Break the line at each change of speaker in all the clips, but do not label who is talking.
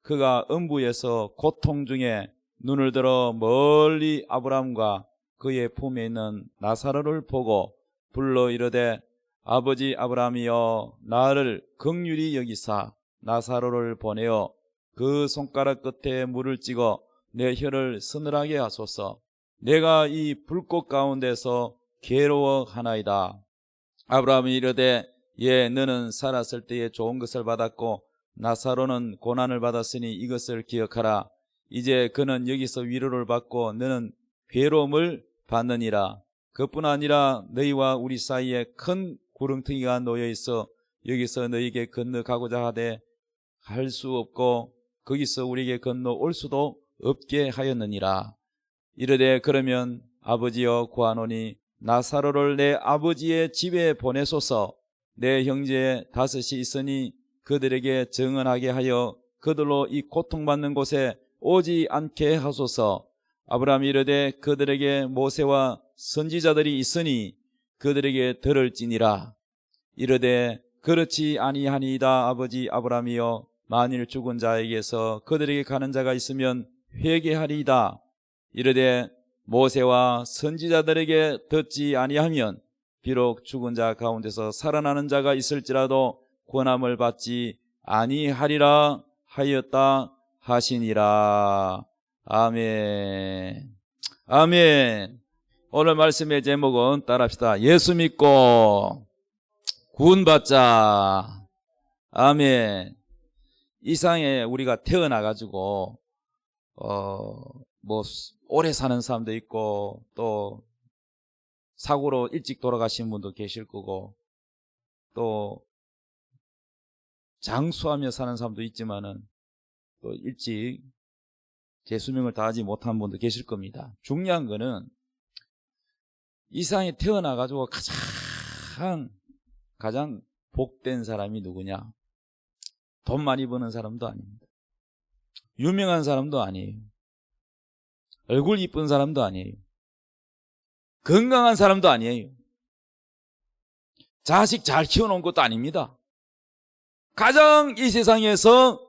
그가 음부에서 고통 중에 눈을 들어 멀리 아브라함과 그의 품에 있는 나사로를 보고 불러 이르되 아버지 아브라함이여 나를 긍휼히 여기사 나사로를 보내어 그 손가락 끝에 물을 찍어 내 혀를 서늘하게 하소서. 내가 이 불꽃 가운데서 괴로워하나이다. 아브라함이 이르되 예 너는 살았을 때에 좋은 것을 받았고 나사로는 고난을 받았으니 이것을 기억하라. 이제 그는 여기서 위로를 받고 너는 괴로움을 받느니라. 그뿐 아니라 너희와 우리 사이에 큰 구렁텅이가 놓여 있어 여기서 너희에게 건너가고자 하되 할 수 없고 거기서 우리에게 건너올 수도 없게 하였느니라. 이르되 그러면 아버지여 구하노니 나사로를 내 아버지의 집에 보내소서. 내 형제 5이 있으니 그들에게 정언하게 하여 그들로 이 고통받는 곳에 오지 않게 하소서. 아브라함이 이르되 그들에게 모세와 선지자들이 있으니 그들에게 들을지니라. 이르되 그렇지 아니하니이다. 아버지 아브라함이여 만일 죽은 자에게서 그들에게 가는 자가 있으면 회개하리이다. 이르되 모세와 선지자들에게 듣지 아니하면 비록 죽은 자 가운데서 살아나는 자가 있을지라도 권함을 받지 아니하리라 하였다 하시니라. 아멘. 아멘. 오늘 말씀의 제목은 따라합시다. 예수 믿고 구원받자. 아멘. 이 세상에 우리가 태어나가지고 오래 사는 사람도 있고 또 사고로 일찍 돌아가신 분도 계실 거고 또 장수하며 사는 사람도 있지만은 또 일찍 제 수명을 다하지 못한 분도 계실 겁니다. 중요한 거는 이 세상에 태어나가지고 가장 복된 사람이 누구냐? 돈 많이 버는 사람도 아닙니다. 유명한 사람도 아니에요. 얼굴 이쁜 사람도 아니에요. 건강한 사람도 아니에요. 자식 잘 키워놓은 것도 아닙니다. 가장 이 세상에서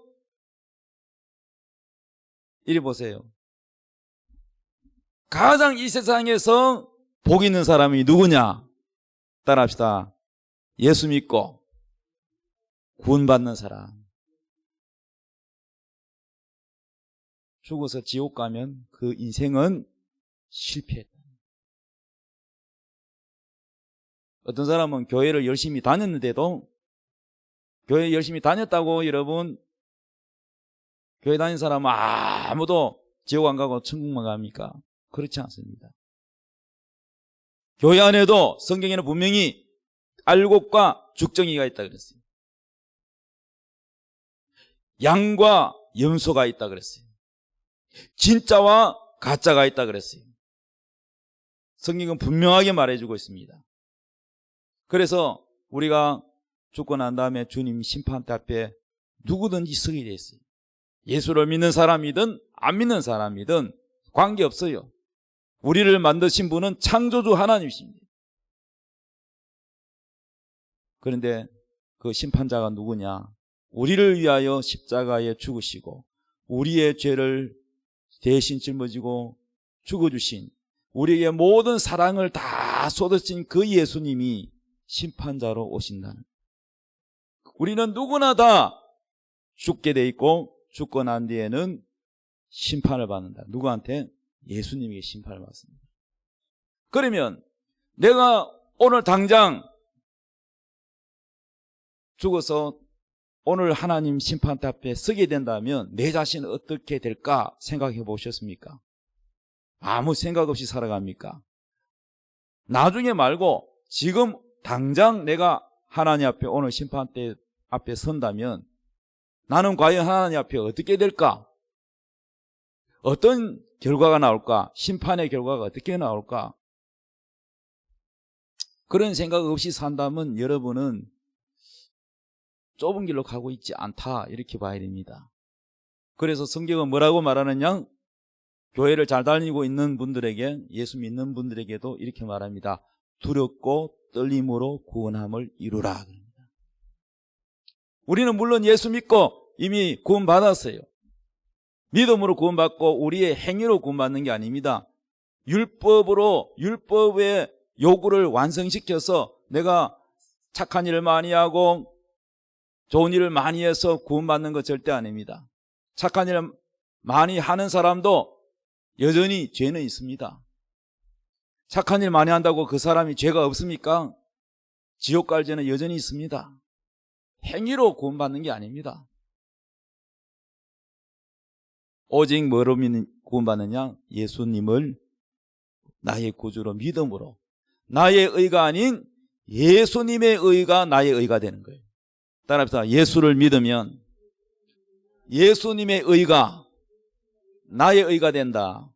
이리 보세요. 가장 이 세상에서 복 있는 사람이 누구냐? 따라합시다. 예수 믿고 구원받는 사람. 죽어서 지옥 가면 그 인생은 실패했다. 어떤 사람은 교회를 열심히 다녔는데도 교회 열심히 다녔다고 여러분 교회 다닌 사람은 아무도 지옥 안 가고 천국만 갑니까? 그렇지 않습니다. 교회 안에도 성경에는 분명히 알곡과 죽정이가 있다 그랬어요. 양과 염소가 있다 그랬어요. 진짜와 가짜가 있다 그랬어요. 성경은 분명하게 말해주고 있습니다. 그래서 우리가 죽고 난 다음에 주님 심판대 앞에 누구든지 서게 돼 있어요. 예수를 믿는 사람이든 안 믿는 사람이든 관계없어요. 우리를 만드신 분은 창조주 하나님이십니다. 그런데 그 심판자가 누구냐? 우리를 위하여 십자가에 죽으시고 우리의 죄를 대신 짊어지고 죽어주신 우리에게 모든 사랑을 다 쏟으신 그 예수님이 심판자로 오신다는. 우리는 누구나 다 죽게 돼 있고 죽고 난 뒤에는 심판을 받는다. 누구한테? 예수님에게 심판을 받습니다. 그러면 내가 오늘 당장 죽어서 오늘 하나님 심판대 앞에 서게 된다면 내 자신은 어떻게 될까 생각해 보셨습니까? 아무 생각 없이 살아갑니까? 나중에 말고 지금 당장 내가 하나님 앞에 오늘 심판대 앞에 선다면 나는 과연 하나님 앞에 어떻게 될까? 어떤 결과가 나올까? 심판의 결과가 어떻게 나올까? 그런 생각 없이 산다면 여러분은 좁은 길로 가고 있지 않다 이렇게 봐야 됩니다. 그래서 성경은 뭐라고 말하느냐? 교회를 잘 다니고 있는 분들에게 예수 믿는 분들에게도 이렇게 말합니다. 두렵고 떨림으로 구원함을 이루라. 우리는 물론 예수 믿고 이미 구원 받았어요. 믿음으로 구원받고 우리의 행위로 구원받는 게 아닙니다. 율법의 요구를 완성시켜서 내가 착한 일을 많이 하고 좋은 일을 많이 해서 구원받는 것 절대 아닙니다. 착한 일을 많이 하는 사람도 여전히 죄는 있습니다. 착한 일 많이 한다고 그 사람이 죄가 없습니까? 지옥 갈 죄는 여전히 있습니다. 행위로 구원받는 게 아닙니다. 오직 뭐로 구원받느냐? 예수님을 나의 구주로 믿음으로. 나의 의가 아닌 예수님의 의가 나의 의가 되는 거예요. 따라합시다. 예수를 믿으면 예수님의 의가 나의 의가 된다.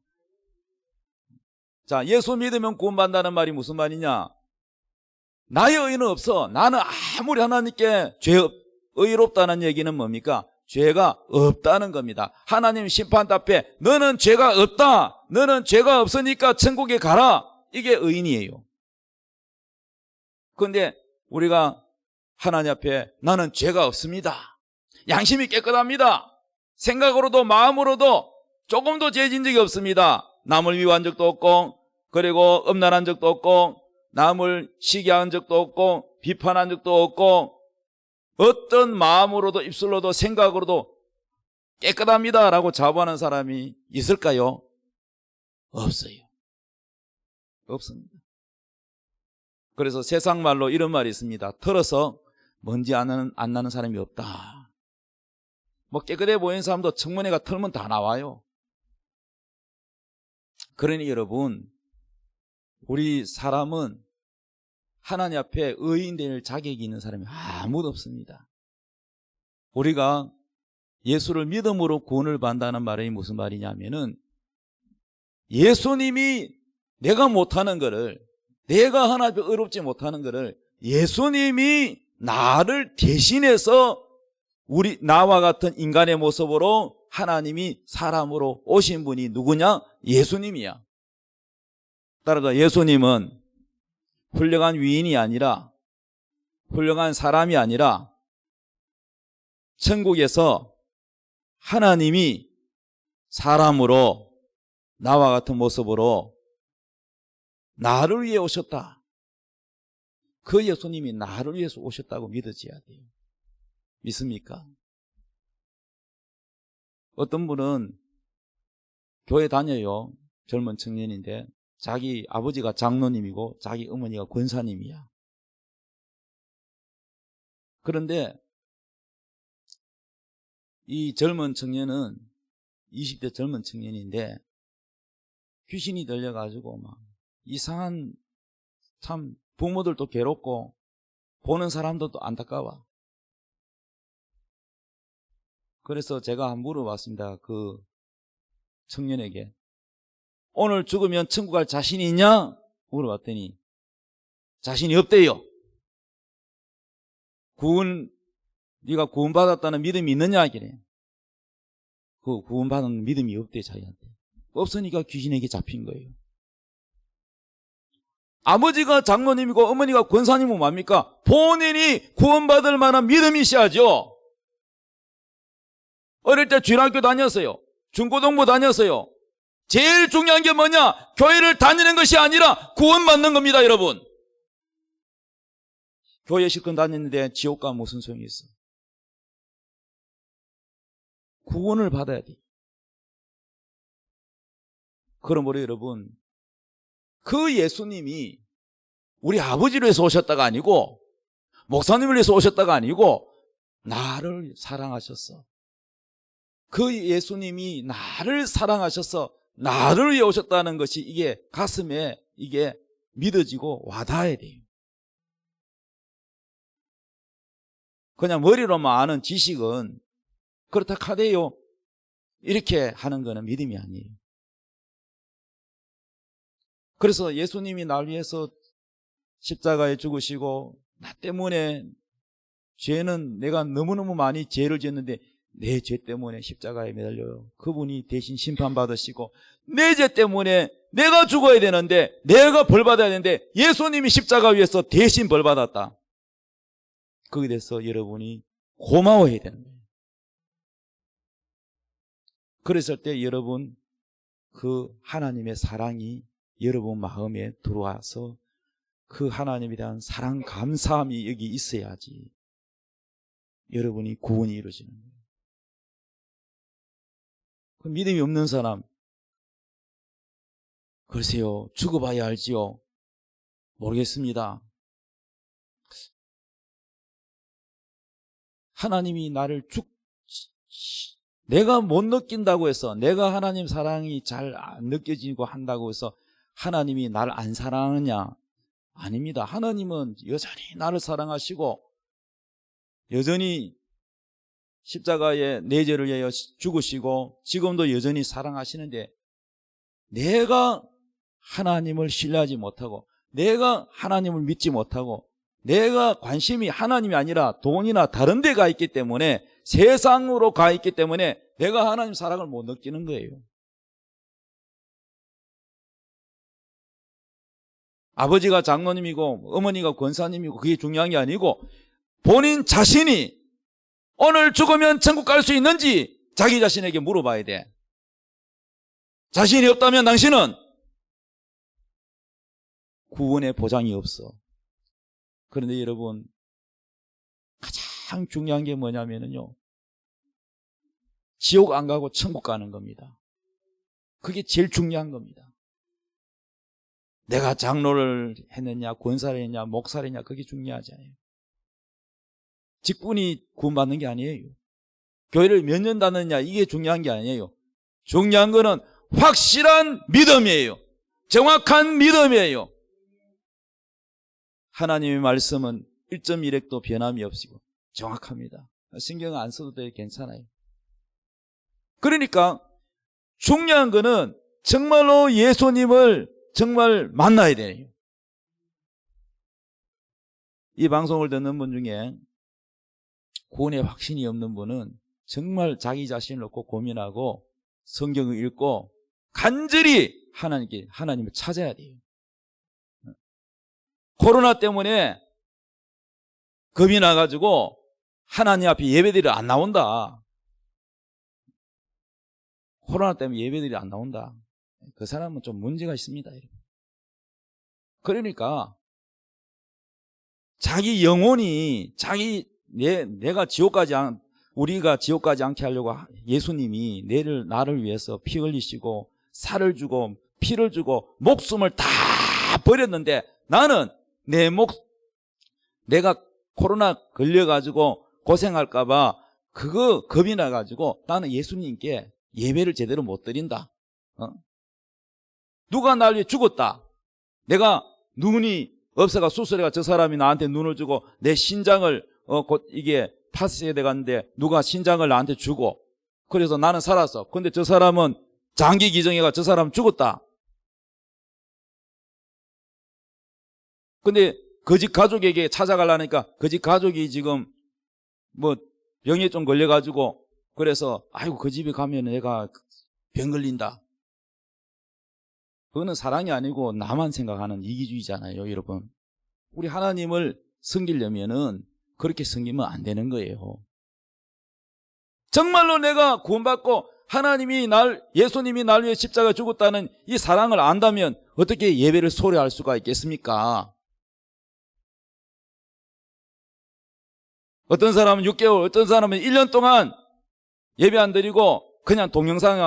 자, 예수 믿으면 구원받는다는 말이 무슨 말이냐? 나의 의는 없어. 나는 아무리 하나님께 의롭다는 얘기는 뭡니까? 죄가 없다는 겁니다. 하나님 심판 앞에 너는 죄가 없다. 너는 죄가 없으니까 천국에 가라. 이게 의인이에요. 그런데 우리가 하나님 앞에 나는 죄가 없습니다. 양심이 깨끗합니다. 생각으로도 마음으로도 조금도 죄진 적이 없습니다. 남을 미워한 적도 없고, 그리고 음란한 적도 없고, 남을 시기한 적도 없고, 비판한 적도 없고, 어떤 마음으로도 입술로도 생각으로도 깨끗합니다 라고 자부하는 사람이 있을까요? 없어요. 없습니다. 그래서 세상 말로 이런 말이 있습니다. 털어서 먼지 안 나는 사람이 없다. 뭐 깨끗해 보이는 사람도 청문회가 털면 다 나와요. 그러니 여러분, 우리 사람은 하나님 앞에 의인 될 자격이 있는 사람이 아무도 없습니다. 우리가 예수를 믿음으로 구원을 받는다는 말이 무슨 말이냐면은 예수님이 내가 못하는 거를, 내가 하나님 앞에 의롭지 못하는 거를 예수님이 나를 대신해서 나와 같은 인간의 모습으로 하나님이 사람으로 오신 분이 누구냐? 예수님이야. 따라서 예수님은 훌륭한 위인이 아니라, 훌륭한 사람이 아니라 천국에서 하나님이 사람으로 나와 같은 모습으로 나를 위해 오셨다. 그 예수님이 나를 위해서 오셨다고 믿어져야 돼요. 믿습니까? 어떤 분은 교회 다녀요. 젊은 청년인데 자기 아버지가 장로님이고 자기 어머니가 권사님이야. 그런데 이 젊은 청년은 20대 젊은 청년인데 귀신이 들려가지고 막 이상한, 참 부모들도 괴롭고 보는 사람들도 안타까워. 그래서 제가 한번 물어봤습니다. 그 청년에게 오늘 죽으면 천국 갈 자신이 있냐? 물어봤더니 자신이 없대요. 네가 구원받았다는 믿음이 있느냐? 그래. 그 구원받은 믿음이 없대, 자기한테. 없으니까 귀신에게 잡힌 거예요. 아버지가 장로님이고 어머니가 권사님은 뭡니까? 본인이 구원받을 만한 믿음이 있어야죠. 어릴 때 주일학교 다녔어요. 중고등부 다녔어요. 제일 중요한 게 뭐냐? 교회를 다니는 것이 아니라 구원받는 겁니다, 여러분. 교회 실컷 다녔는데 지옥 가면 무슨 소용이 있어? 구원을 받아야 돼. 그러므로 여러분, 그 예수님이 우리 아버지를 위해서 오셨다가 아니고, 목사님을 위해서 오셨다가 아니고 나를 사랑하셨어. 그 예수님이 나를 사랑하셔서 나를 위해 오셨다는 것이 이게 가슴에 이게 믿어지고 와닿아야 돼요. 그냥 머리로만 아는 지식은 그렇다 하대요. 이렇게 하는 거는 믿음이 아니에요. 그래서 예수님이 날 위해서 십자가에 죽으시고 나 때문에 죄는 내가 너무너무 많이 죄를 지었는데 내 죄 때문에 십자가에 매달려요. 그분이 대신 심판받으시고 내 죄 때문에 내가 죽어야 되는데 내가 벌받아야 되는데 예수님이 십자가 위에서 대신 벌받았다. 거기에 대해서 여러분이 고마워해야 되는 거예요. 그랬을 때 여러분 그 하나님의 사랑이 여러분 마음에 들어와서 그 하나님에 대한 사랑 감사함이 여기 있어야지 여러분이 구원이 이루어지는 거예요. 그 믿음이 없는 사람, 글쎄요, 죽어봐야 알지요. 모르겠습니다. 하나님이 나를 내가 못 느낀다고 해서, 내가 하나님 사랑이 잘 안 느껴지고 한다고 해서 하나님이 나를 안 사랑하느냐? 아닙니다. 하나님은 여전히 나를 사랑하시고 여전히 십자가에 내 죄를 위하여 죽으시고 지금도 여전히 사랑하시는데, 내가 하나님을 신뢰하지 못하고 내가 하나님을 믿지 못하고 내가 관심이 하나님이 아니라 돈이나 다른 데 가 있기 때문에, 세상으로 가 있기 때문에 내가 하나님 사랑을 못 느끼는 거예요. 아버지가 장로님이고 어머니가 권사님이고 그게 중요한 게 아니고, 본인 자신이 오늘 죽으면 천국 갈 수 있는지 자기 자신에게 물어봐야 돼. 자신이 없다면 당신은 구원의 보장이 없어. 그런데 여러분, 가장 중요한 게 뭐냐면요, 지옥 안 가고 천국 가는 겁니다. 그게 제일 중요한 겁니다. 내가 장로를 했느냐, 권사를 했냐, 목사를 했냐, 그게 중요하지 않아요. 직분이 구원받는 게 아니에요. 교회를 몇 년 다녔냐, 이게 중요한 게 아니에요. 중요한 거는 확실한 믿음이에요. 정확한 믿음이에요. 하나님의 말씀은 1.1획도 변함이 없이고 정확합니다. 신경 안 써도 돼요. 괜찮아요. 그러니까 중요한 거는 정말로 예수님을 정말 만나야 돼요. 이 방송을 듣는 분 중에 구원의 확신이 없는 분은 정말 자기 자신을 놓고 고민하고 성경을 읽고 간절히 하나님을 찾아야 돼요. 코로나 때문에 겁이 나가지고 하나님 앞에 예배들이 안 나온다. 코로나 때문에 예배들이 안 나온다. 그 사람은 좀 문제가 있습니다. 그러니까 자기 영혼이 내가 우리가 지옥 가지 않게 하려고 예수님이 나를 위해서 피 흘리시고 살을 주고 피를 주고 목숨을 다 버렸는데, 나는 내가 코로나 걸려가지고 고생할까봐 그거 겁이 나가지고 나는 예수님께 예배를 제대로 못 드린다. 누가 날 위해 죽었다. 내가 눈이 없어가 수술해가 저 사람이 나한테 눈을 주고 내 신장을 곧 이게 파스에 돼갔는데 누가 신장을 나한테 주고 그래서 나는 살았어. 근데 저 사람은 장기 기증해가 저 사람 죽었다. 근데 그 집 가족에게 찾아가려니까 그 집 가족이 지금 뭐 병에 좀 걸려가지고 그래서 아이고 그 집에 가면 내가 병 걸린다. 그거는 사랑이 아니고 나만 생각하는 이기주의잖아요, 여러분. 우리 하나님을 섬기려면은 그렇게 섬기면 안 되는 거예요. 정말로 내가 구원받고 예수님이 날 위해 십자가에 죽었다는 이 사랑을 안다면 어떻게 예배를 소홀히 할 수가 있겠습니까? 어떤 사람은 6개월, 어떤 사람은 1년 동안 예배 안 드리고 그냥 동영상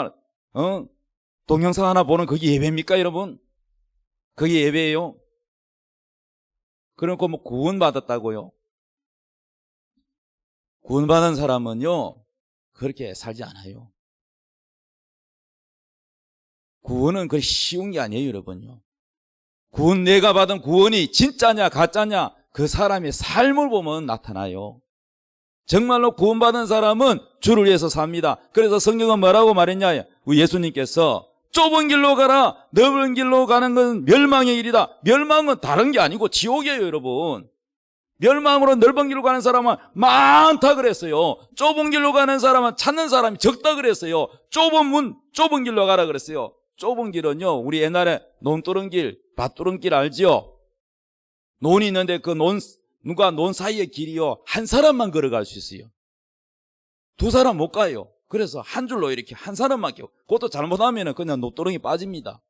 하나 보는 그게 예배입니까, 여러분? 그게 예배예요? 그러니까 뭐 구원받았다고요? 구원받은 사람은요, 그렇게 살지 않아요. 구원은 그렇게 쉬운 게 아니에요, 여러분요. 내가 받은 구원이 진짜냐, 가짜냐, 그 사람의 삶을 보면 나타나요. 정말로 구원받은 사람은 주를 위해서 삽니다. 그래서 성경은 뭐라고 말했냐? 우리 예수님께서 좁은 길로 가라, 넓은 길로 가는 건 멸망의 길이다. 멸망은 다른 게 아니고 지옥이에요, 여러분. 멸망으로 넓은 길로 가는 사람은 많다 그랬어요. 좁은 길로 가는 사람은 찾는 사람이 적다 그랬어요. 좁은 길로 가라 그랬어요. 좁은 길은요, 우리 옛날에 논 뚫은 길, 밭 뚫은 길 알지요? 논이 있는데 그 논 사이의 길이요, 한 사람만 걸어갈 수 있어요. 두 사람 못 가요. 그래서 한 줄로 이렇게 한 사람만 끼고, 그것도 잘못하면 그냥 녹도렁이 빠집니다.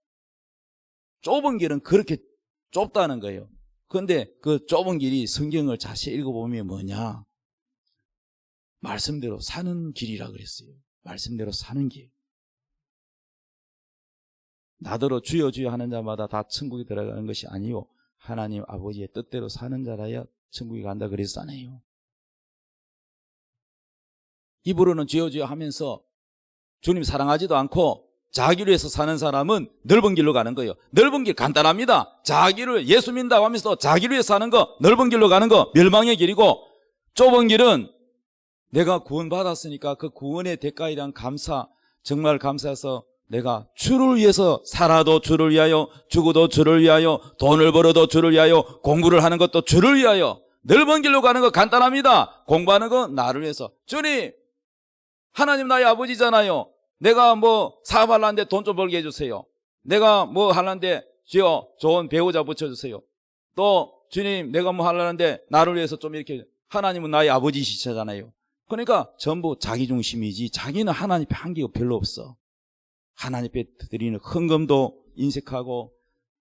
좁은 길은 그렇게 좁다는 거예요. 그런데 그 좁은 길이 성경을 자세히 읽어보면 뭐냐? 말씀대로 사는 길이라 그랬어요. 말씀대로 사는 길. 나더러 주여 주여 하는 자마다 다 천국에 들어가는 것이 아니요 하나님 아버지의 뜻대로 사는 자라야 천국에 간다 그랬잖아요. 입으로는 주여 주여 하면서 주님 사랑하지도 않고 자기를 위해서 사는 사람은 넓은 길로 가는 거예요. 넓은 길 간단합니다. 자기를 예수 믿는다고 하면서 자기를 위해서 사는 거, 넓은 길로 가는 거 멸망의 길이고, 좁은 길은 내가 구원받았으니까 그 구원의 대가에 대한 감사, 정말 감사해서 내가 주를 위해서 살아도 주를 위하여, 죽어도 주를 위하여, 돈을 벌어도 주를 위하여, 공부를 하는 것도 주를 위하여. 넓은 길로 가는 거 간단합니다. 공부하는 거 나를 위해서. 주님, 하나님 나의 아버지잖아요. 내가 뭐 사업하려는데 돈 좀 벌게 해주세요. 내가 뭐 하려는데 주여 좋은 배우자 붙여주세요. 또 주님 내가 뭐 하려는데 나를 위해서 좀 이렇게, 하나님은 나의 아버지시잖아요. 그러니까 전부 자기중심이지 자기는 하나님 앞에 한계가 별로 없어. 하나님 앞에 드리는 헌금도 인색하고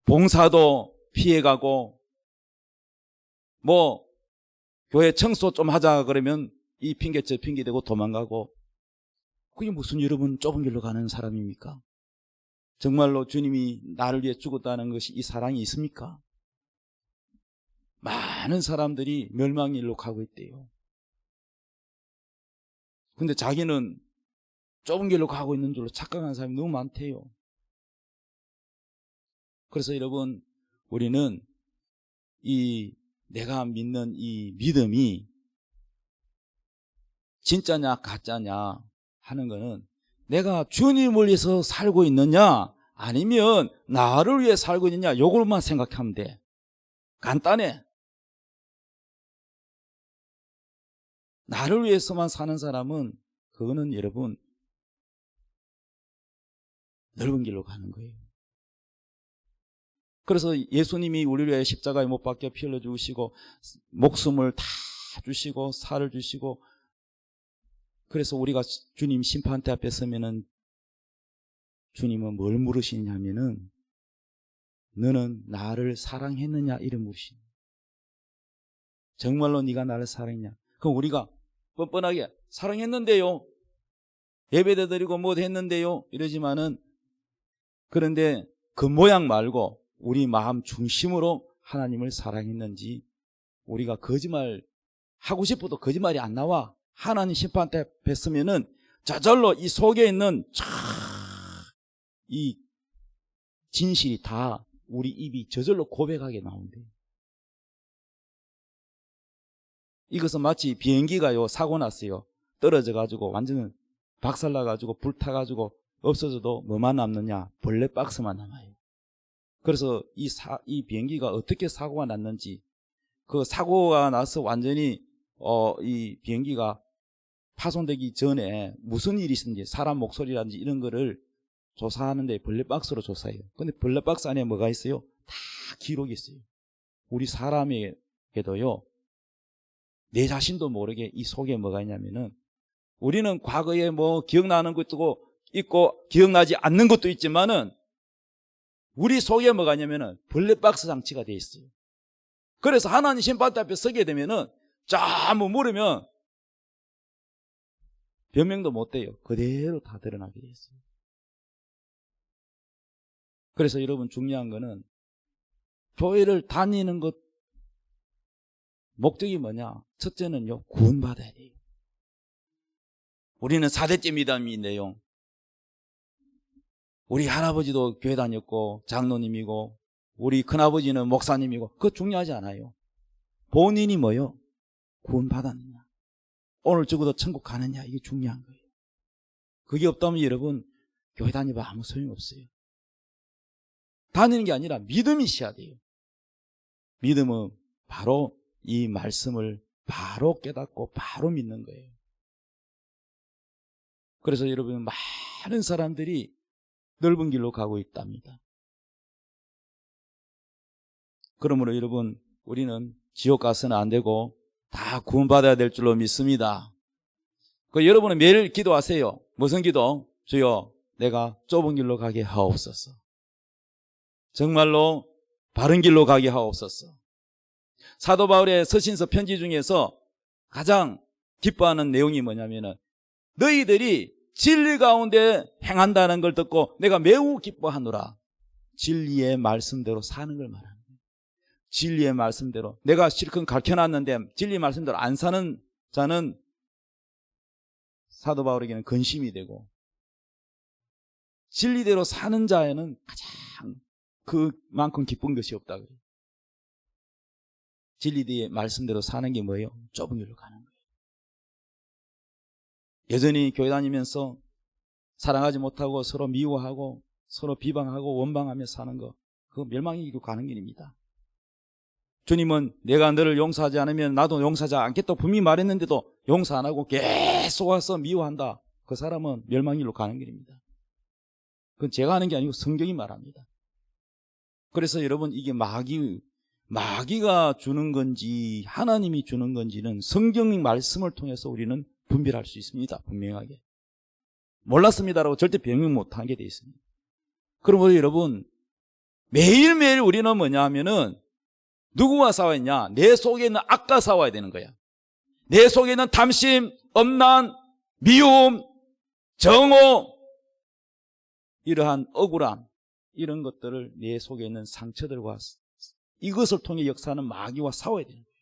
봉사도 피해가고, 뭐 교회 청소 좀 하자 그러면 이 핑계 저 핑계 대고 도망가고, 그게 무슨 여러분 좁은 길로 가는 사람입니까? 정말로 주님이 나를 위해 죽었다는 것이 이 사랑이 있습니까? 많은 사람들이 멸망의 일로 가고 있대요. 근데 자기는 좁은 길로 가고 있는 줄로 착각하는 사람이 너무 많대요. 그래서 여러분, 우리는 내가 믿는 이 믿음이 진짜냐 가짜냐 하는 거는 내가 주님을 위해서 살고 있느냐 아니면 나를 위해 살고 있느냐, 요걸만 생각하면 돼. 간단해. 나를 위해서만 사는 사람은 그거는 여러분 넓은 길로 가는 거예요. 그래서 예수님이 우리를 위해 십자가에 못 박혀 피 흘려 주시고 목숨을 다 주시고 살을 주시고, 그래서 우리가 주님 심판대 앞에 서면은 주님은 뭘 물으시냐면은 너는 나를 사랑했느냐 이를 물으시냐. 정말로 네가 나를 사랑했냐. 그럼 우리가 뻔뻔하게 사랑했는데요, 예배도 드리고 뭐 했는데요 이러지만은, 그런데 그 모양 말고 우리 마음 중심으로 하나님을 사랑했는지, 우리가 거짓말 하고 싶어도 거짓말이 안 나와. 하나님 심판대 앞에 서면은 저절로 이 속에 있는 이 진실이 다 우리 입이 저절로 고백하게 나온대요. 이것은 마치 비행기가요 사고 났어요. 떨어져 가지고 완전 박살나 가지고 불타 가지고 없어져도 뭐만 남느냐? 벌레 박스만 남아요. 그래서 이 비행기가 어떻게 사고가 났는지, 그 사고가 나서 완전히 이 비행기가 파손되기 전에 무슨 일이 있었는지, 사람 목소리라든지 이런 거를 조사하는데 벌레박스로 조사해요. 근데 벌레박스 안에 뭐가 있어요? 다 기록이 있어요. 우리 사람에게도요, 내 자신도 모르게 이 속에 뭐가 있냐면은, 우리는 과거에 뭐 기억나는 것도 있고 기억나지 않는 것도 있지만은 우리 속에 뭐가 있냐면은 벌레박스 장치가 돼 있어요. 그래서 하나님 심판대 앞에 서게 되면은 뭐 물으면 변명도 못 돼요. 그대로 다 드러나게 돼 있어요. 그래서 여러분 중요한 거는 교회를 다니는 것 목적이 뭐냐? 첫째는요, 구원받아야 돼요. 우리는 4대째 미담인데요, 우리 할아버지도 교회 다녔고 장로님이고 우리 큰아버지는 목사님이고, 그거 중요하지 않아요. 본인이 뭐요? 구원받았느냐, 오늘 죽어도 천국 가느냐, 이게 중요한 거예요. 그게 없다면 여러분 교회 다니면 아무 소용없어요. 다니는 게 아니라 믿음이 있어야 돼요. 믿음은 바로 이 말씀을 바로 깨닫고 바로 믿는 거예요. 그래서 여러분 많은 사람들이 넓은 길로 가고 있답니다. 그러므로 여러분, 우리는 지옥 가서는 안 되고 다 구원받아야 될 줄로 믿습니다. 여러분은 매일 기도하세요. 무슨 기도? 주여 내가 좁은 길로 가게 하옵소서. 정말로 바른 길로 가게 하옵소서. 사도 바울의 서신서 편지 중에서 가장 기뻐하는 내용이 뭐냐면은 너희들이 진리 가운데 행한다는 걸 듣고 내가 매우 기뻐하노라. 진리의 말씀대로 사는 걸 말하는 거예요. 진리의 말씀대로. 내가 실컷 가르쳐놨는데 진리 말씀대로 안 사는 자는 사도 바울에게는 근심이 되고, 진리대로 사는 자에는 가장 그만큼 기쁜 것이 없다 그래요. 진리의 말씀대로 사는 게 뭐예요? 좁은 길로 가는 거예요. 여전히 교회 다니면서 사랑하지 못하고 서로 미워하고 서로 비방하고 원방하며 사는 거, 그거 멸망의 길로 가는 길입니다. 주님은 내가 너를 용서하지 않으면 나도 용서하지 않겠다고 분명히 말했는데도 용서 안 하고 계속 와서 미워한다. 그 사람은 멸망의 길로 가는 길입니다. 그건 제가 하는 게 아니고 성경이 말합니다. 그래서 여러분, 이게 마귀가 주는 건지 하나님이 주는 건지는 성경 말씀을 통해서 우리는 분별할 수 있습니다. 분명하게. 몰랐습니다라고 절대 변명 못하게 되어 있습니다. 그럼 여러분, 매일매일 우리는 뭐냐 하면은 누구와 싸워야 했냐? 내 속에 있는 악과 싸워야 되는 거야. 내 속에 있는 탐심, 엄난, 미움, 정오, 이러한 억울함, 이런 것들을 내 속에 있는 상처들과 이것을 통해 역사하는 마귀와 싸워야 되는 거예요.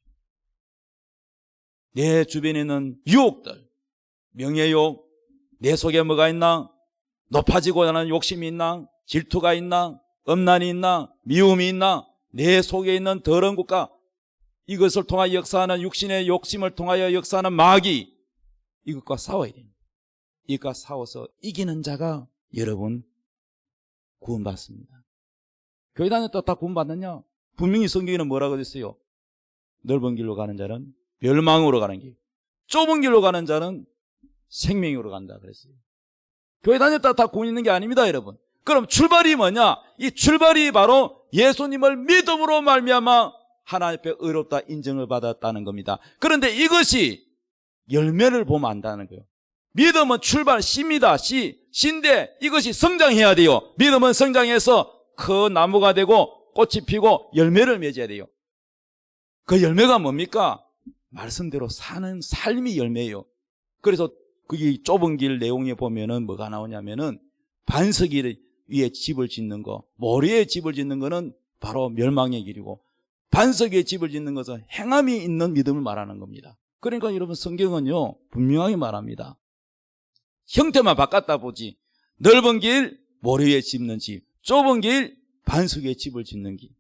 내 주변에 있는 유혹들, 명예욕, 내 속에 뭐가 있나? 높아지고자 하는 욕심이 있나? 질투가 있나? 엄난이 있나? 미움이 있나? 내 속에 있는 더러운 것과 이것을 통하여 역사하는 육신의 욕심을 통하여 역사하는 마귀, 이것과 싸워야 됩니다. 이것과 싸워서 이기는 자가 여러분 구원받습니다. 교회 다녔다 다 구원받느냐? 분명히 성경에는 뭐라고 했어요? 넓은 길로 가는 자는 멸망으로 가는 길, 좁은 길로 가는 자는 생명으로 간다 그랬어요. 교회 다녔다 다 구원 있는 게 아닙니다, 여러분. 그럼 출발이 뭐냐? 이 출발이 바로 예수님을 믿음으로 말미암아 하나님 앞에 의롭다 인정을 받았다는 겁니다. 그런데 이것이 열매를 보면 안다는 거예요. 믿음은 출발, 씨입니다. 씨인데 이것이 성장해야 돼요. 믿음은 성장해서 큰 나무가 되고 꽃이 피고 열매를 맺어야 돼요. 그 열매가 뭡니까? 말씀대로 사는 삶이 열매예요. 그래서 그게 좁은 길 내용에 보면은 뭐가 나오냐면은 반석 위에 집을 짓는 거, 모래에 집을 짓는 거는 바로 멸망의 길이고, 반석 위에 집을 짓는 것은 행함이 있는 믿음을 말하는 겁니다. 그러니까 여러분, 성경은요 분명하게 말합니다. 형태만 바꿨다 보지, 넓은 길 모래 위에 짓는 집, 좁은 길 반석 위에 집을 짓는 길.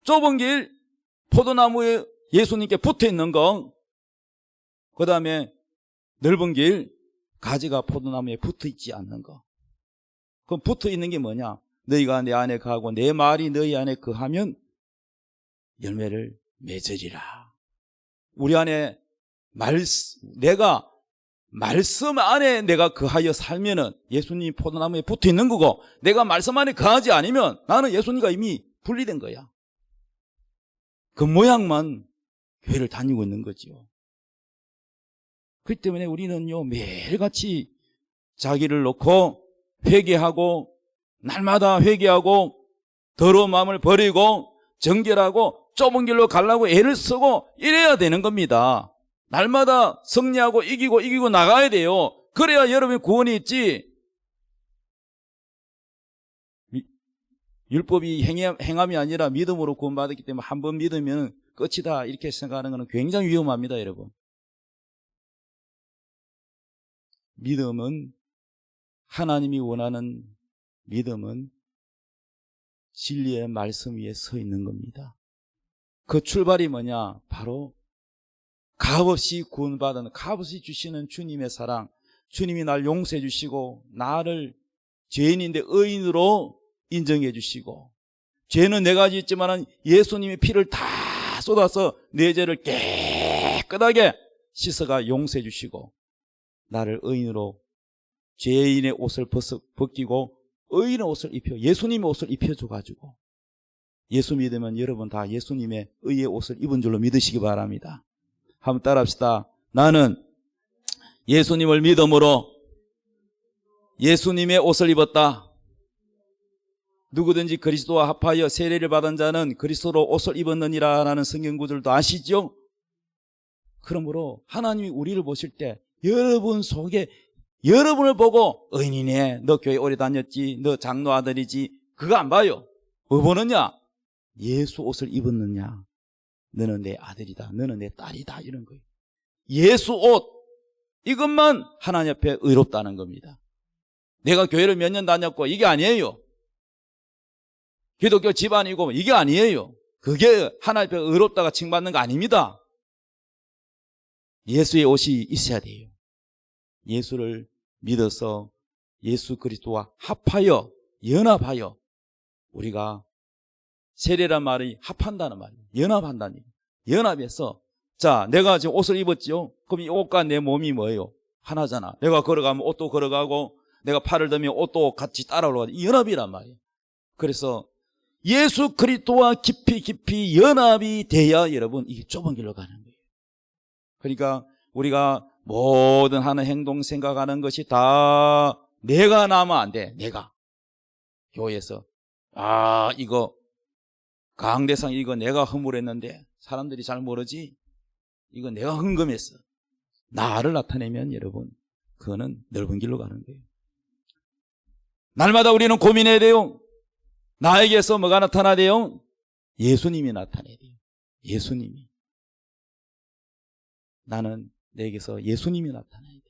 좁은 길 포도나무에 예수님께 붙어있는 거, 그 다음에 넓은 길 가지가 포도나무에 붙어있지 않는 거. 그럼 붙어있는 게 뭐냐? 너희가 내 안에 거하고 내 말이 너희 안에 거하면 열매를 맺으리라. 우리 안에 내가 말씀 안에 내가 거하여 살면은 예수님이 포도나무에 붙어있는 거고, 내가 말씀 안에 거하지 않으면 나는 예수님과 이미 분리된 거야. 그 모양만 교회를 다니고 있는 거지요. 그렇기 때문에 우리는요 매일같이 자기를 놓고 회개하고, 날마다 회개하고, 더러운 마음을 버리고 정결하고 좁은 길로 가려고 애를 쓰고 이래야 되는 겁니다. 날마다 승리하고 이기고 나가야 돼요. 그래야 여러분의 구원이 있지. 율법이 행함이 아니라 믿음으로 구원받았기 때문에 한 번 믿으면 끝이다 이렇게 생각하는 것은 굉장히 위험합니다, 여러분. 믿음은, 하나님이 원하는 믿음은 진리의 말씀 위에 서 있는 겁니다. 그 출발이 뭐냐? 바로 값없이 구원받은, 값없이 주시는 주님의 사랑, 주님이 날 용서해 주시고 나를 죄인인데 의인으로 인정해 주시고, 죄는 내가 짓지만 예수님의 피를 다 쏟아서 내 죄를 깨끗하게 씻어가 용서해 주시고 나를 의인으로, 죄인의 옷을 벗기고 의인의 옷을 입혀, 예수님의 옷을 입혀줘가지고, 예수 믿으면 여러분 다 예수님의 의의 옷을 입은 줄로 믿으시기 바랍니다. 한번 따라합시다. 나는 예수님을 믿음으로 예수님의 옷을 입었다. 누구든지 그리스도와 합하여 세례를 받은 자는 그리스도로 옷을 입었느니라 라는 성경 구절도 아시죠? 그러므로 하나님이 우리를 보실 때 여러분 속에 여러분을 보고 의인이네, 너 교회 오래 다녔지, 너 장로 아들이지, 그거 안 봐요. 뭐 보느냐? 예수 옷을 입었느냐, 너는 내 아들이다, 너는 내 딸이다, 이런 거예요. 예수 옷, 이것만 하나님 앞에 의롭다는 겁니다. 내가 교회를 몇 년 다녔고 이게 아니에요. 기독교 집안이고 이게 아니에요. 그게 하나님 앞에 의롭다가 칭받는 거 아닙니다. 예수의 옷이 있어야 돼요. 예수를 믿어서 예수 그리스도와 합하여, 연합하여, 우리가 세례란 말이 합한다는 말이에요. 연합한다는 얘기예요. 연합해서, 자, 내가 지금 옷을 입었지요? 그럼 이 옷과 내 몸이 뭐예요? 하나잖아. 내가 걸어가면 옷도 걸어가고, 내가 팔을 들면 옷도 같이 따라 올라가고, 이 연합이란 말이에요. 그래서 예수 그리스도와 깊이 연합이 돼야 여러분 이게 좁은 길로 가는 거예요. 그러니까 우리가 모든 하는 행동, 생각하는 것이 다 내가 나면 안 돼. 내가 교회에서 이거 강대상 이거 내가 허물했는데 사람들이 잘 모르지, 이거 내가 흥금했어, 나를 나타내면 여러분 그거는 넓은 길로 가는 거예요. 날마다 우리는 고민해야 돼요. 나에게서 뭐가 나타나야 돼요? 예수님이 나타나야 돼요. 예수님이. 나는 내게서 예수님이 나타나야 돼.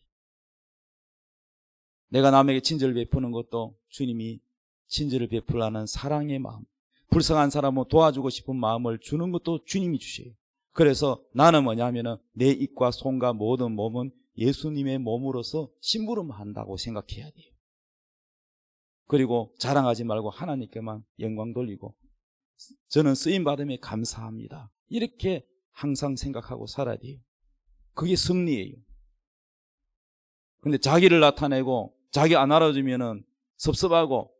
내가 남에게 친절을 베푸는 것도 주님이 친절을 베풀라는 사랑의 마음, 불쌍한 사람을 도와주고 싶은 마음을 주는 것도 주님이 주셔요. 그래서 나는 뭐냐면은 내 입과 손과 모든 몸은 예수님의 몸으로서 심부름한다고 생각해야 돼요. 그리고 자랑하지 말고 하나님께만 영광 돌리고 저는 쓰임받음에 감사합니다, 이렇게 항상 생각하고 살아야 돼요. 그게 승리예요. 근데 자기를 나타내고 자기 안 알아주면은 섭섭하고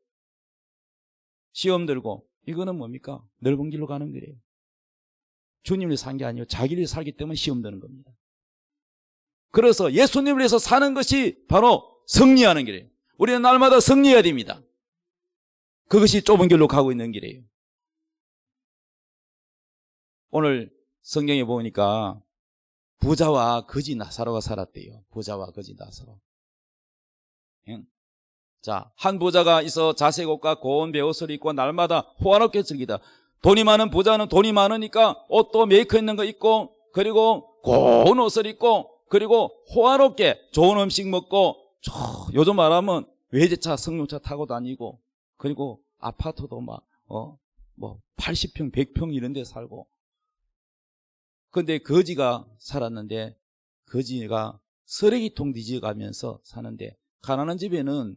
시험 들고, 이거는 뭡니까? 넓은 길로 가는 거예요. 주님을 산 게 아니고 자기를 살기 때문에 시험 드는 겁니다. 그래서 예수님을 위해서 사는 것이 바로 승리하는 길이에요. 우리는 날마다 승리해야 됩니다. 그것이 좁은 길로 가고 있는 길이에요. 오늘 성경에 보니까 부자와 거지 나사로가 살았대요. 부자와 거지 나사로. 자, 한 부자가 있어 자색 옷과 고운 베옷을 입고 날마다 호화롭게 즐기다. 돈이 많은 부자는 돈이 많으니까 옷도 메이커 있는 거 입고, 그리고 고운 옷을 입고, 그리고 호화롭게 좋은 음식 먹고, 요즘 말하면 외제차, 승용차 타고 다니고, 그리고 아파트도 막 80평, 100평 이런 데 살고. 근데 거지가 살았는데, 거지가 쓰레기통 뒤져가면서 사는데, 가난한 집에는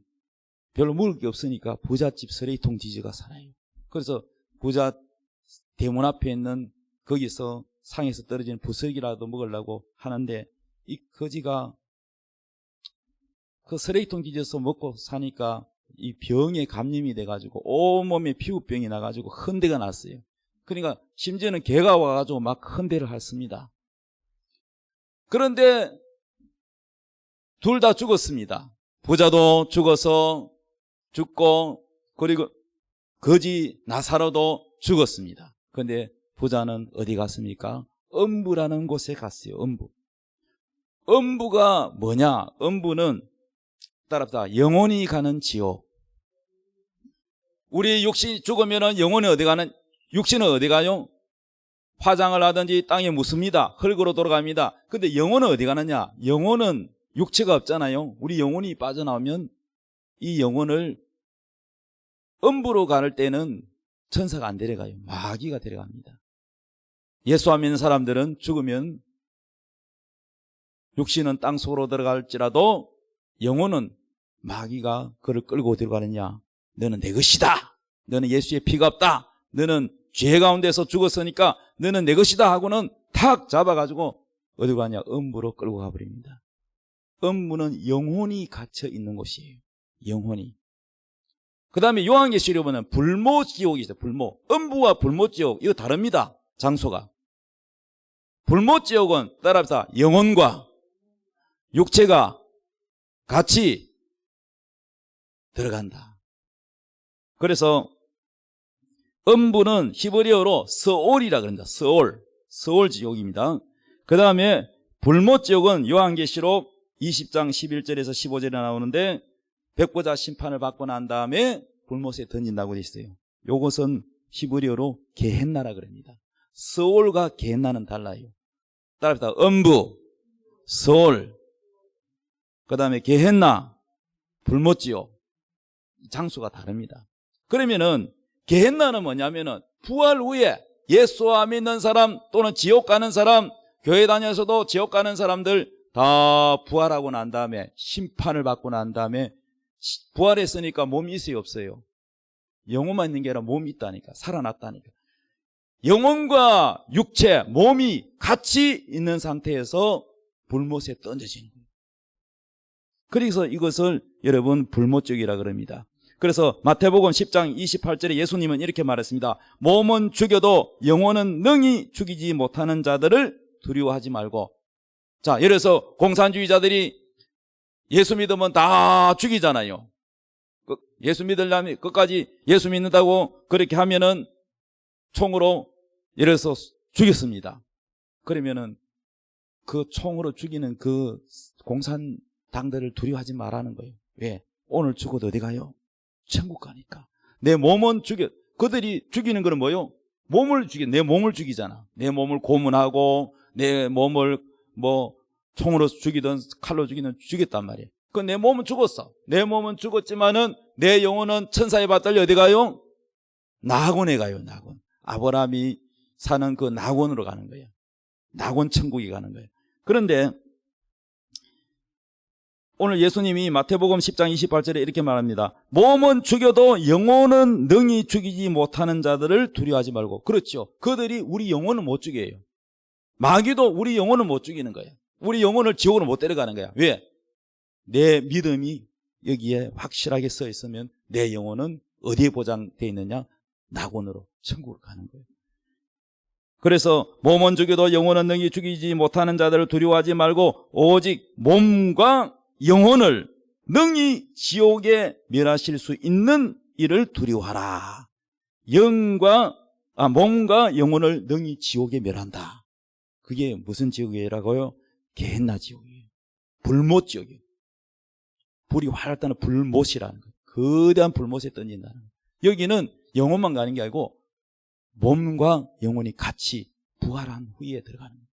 별로 먹을 게 없으니까 부잣집 쓰레기통 뒤져가 살아요. 그래서 부자 대문 앞에 있는 거기서 상에서 떨어지는 부스러기라도 먹으려고 하는데, 이 거지가 그 쓰레기통 뒤져서 먹고 사니까 이 병에 감염이 돼가지고 온몸에 피부병이 나가지고 흔대가 났어요. 그러니까 심지어는 개가 와가지고 막 흔대를 했습니다. 그런데 둘 다 죽었습니다. 부자도 죽고, 그리고 거지 나사로도 죽었습니다. 그런데 부자는 어디 갔습니까? 음부라는 곳에 갔어요. 음부가 뭐냐? 음부는 따라서 영혼이 가는 지옥. 우리 육신이 죽으면 영혼이 어디 가는, 육신은 어디 가요? 화장을 하든지 땅에 묻습니다. 흙으로 돌아갑니다. 근데 영혼은 어디 가느냐? 영혼은 육체가 없잖아요. 우리 영혼이 빠져나오면 이 영혼을 음부로 갈 때는 천사가 안 데려가요. 마귀가 데려갑니다. 예수 안 믿는 사람들은 죽으면 육신은 땅속으로 들어갈지라도 영혼은 마귀가 그를 끌고 들어가느냐? 너는 내 것이다. 너는 예수의 피가 없다. 너는 죄 가운데서 죽었으니까 너는 내 것이다 하고는 탁 잡아가지고 어디로 가냐? 음부로 끌고 가버립니다. 음부는 영혼이 갇혀 있는 곳이에요. 영혼이. 그 다음에 요한계시록에 보면 불모지옥이 있어요. 불모. 음부와 불모지옥, 이거 다릅니다. 장소가. 불모지옥은 따라서 영혼과 육체가 같이 들어간다. 그래서 음부는 히브리어로 스올이라 그런다. 스올 지옥입니다. 그 다음에 불못 지옥은 요한계시록 20장 11절에서 15절에 나오는데 백보자 심판을 받고 난 다음에 불못에 던진다고 되어 있어요. 이것은 히브리어로 게헨나라 그럽니다. 스올과 게헨나는 달라요. 따라합시다. 음부, 스올, 그 다음에 게헨나, 불못지옥. 장수가 다릅니다. 그러면은 게헨나는 뭐냐면은 부활 후에 예수와 믿는 사람 또는 지옥 가는 사람, 교회 다녀서도 지옥 가는 사람들 다 부활하고 난 다음에 심판을 받고 난 다음에 부활했으니까 몸이 있어요, 없어요? 영혼만 있는 게 아니라 몸이 있다니까. 살아났다니까. 영혼과 육체, 몸이 같이 있는 상태에서 불못에 던져지는 거예요. 그래서 이것을 여러분 불못지옥이라 그럽니다. 그래서 마태복음 10장 28절에 예수님은 이렇게 말했습니다. 몸은 죽여도 영혼은 능히 죽이지 못하는 자들을 두려워하지 말고. 자, 예를 들어서 공산주의자들이 예수 믿으면 다 죽이잖아요. 예수 믿으려면 끝까지 예수 믿는다고 그렇게 하면은 총으로 예를 들어서 죽였습니다. 그러면은 그 총으로 죽이는 그 공산당들을 두려워하지 말라는 거예요. 왜? 오늘 죽어도 어디 가요? 천국 가니까. 내 몸은 그들이 죽이는 거는 뭐요? 내 몸을 죽이잖아. 내 몸을 고문하고 내 몸을 총으로 죽이든 칼로 죽이든 죽였단 말이에요. 그 내 몸은 죽었어. 내 몸은 죽었지만은 내 영혼은 천사의 밭들 어디 가요? 낙원에 가요. 낙원. 아브라함이 사는 그 낙원으로 가는 거예요. 낙원 천국에 가는 거예요. 그런데 오늘 예수님이 마태복음 10장 28절에 이렇게 말합니다. 몸은 죽여도 영혼은 능히 죽이지 못하는 자들을 두려워하지 말고. 그렇죠. 그들이 우리 영혼을 못 죽여요. 마귀도 우리 영혼을 못 죽이는 거예요. 우리 영혼을 지옥으로 못 데려가는 거야. 왜? 내 믿음이 여기에 확실하게 써 있으면 내 영혼은 어디에 보장되어 있느냐? 낙원으로, 천국으로 가는 거예요. 그래서 몸은 죽여도 영혼은 능히 죽이지 못하는 자들을 두려워하지 말고 오직 몸과 영혼을 능히 지옥에 멸하실 수 있는 이를 두려워하라. 몸과 영혼을 능히 지옥에 멸한다. 그게 무슨 지옥이라고요? 게헨나 지옥이에요. 불못 지옥이에요. 불이 활활 타는 불못이라는 거예요. 거대한 불못에 던진다는 거예요. 여기는 영혼만 가는 게 아니고 몸과 영혼이 같이 부활한 후에 들어가는 거예요.